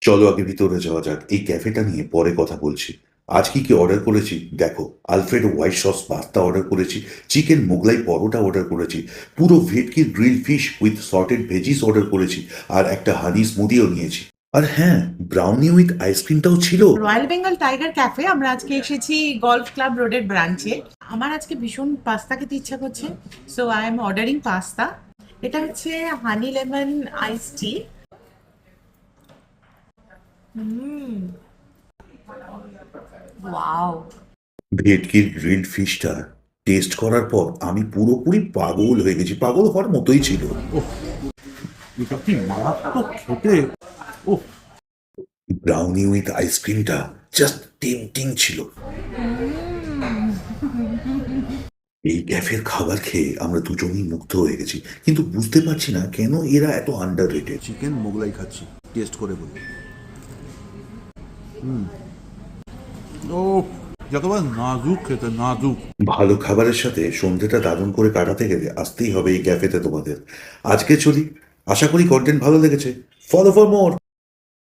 চলো আগে ভিতরে যাওয়া যাক, এই ক্যাফেটা নিয়ে পরে কথা বলছি। আজ কি কি অর্ডার করেছি দেখো। Alfredo white sauce pasta order করেছি, চিকেন মোগলাই পরোটা অর্ডার করেছি, পুরো ভেটকির grill fish with sorted veggies order করেছি, আর একটা হানি স্মুদিও নিয়েছি। আর হ্যাঁ, ব্রাউনি উইথ আইসক্রিমটাও ছিল। রয়্যাল বেঙ্গল টাইগার ক্যাফে আমরা আজকে এসেছি গলফ ক্লাব রোডের ব্রাঞ্চে। আমার আজকে ভীষণ পাস্তা খেতে ইচ্ছা করছে, so I am ordering pasta. এটা হচ্ছে হানি লেমন আইস টি। ওয়াও। ভেটকির গ্রিলড ফিশটা টেস্ট করার পর আমি পুরোপুরি পাগল হয়ে গেছি, পাগল হওয়ার মতোই ছিল। এটা কি মারাত্মক খেতে। ও, ব্রাউনি উইথ আইসক্রিমটা জাস্ট টেম্পটিং ছিল। এই ক্যাফের খাবার খেয়ে আমরা দুজনেই মুগ্ধ হয়ে গেছি, কিন্তু বুঝতে পারছি না কেন এরা এত আন্ডার রেটেড। চিকেন মোগলাই খাচ্ছি, টেস্ট করে বলি। ও, যাকে বলে নাজুক খেতে, নাজুক। ভালো খাবারের সাথে সন্ধ্যেটা দারুণ করে কাটাতে গেলে আসতেই হবে এই ক্যাফেতে তোমাদের। আজকে চলি, আশা করি কন্টেন্ট ভালো লেগেছে। Follow for more.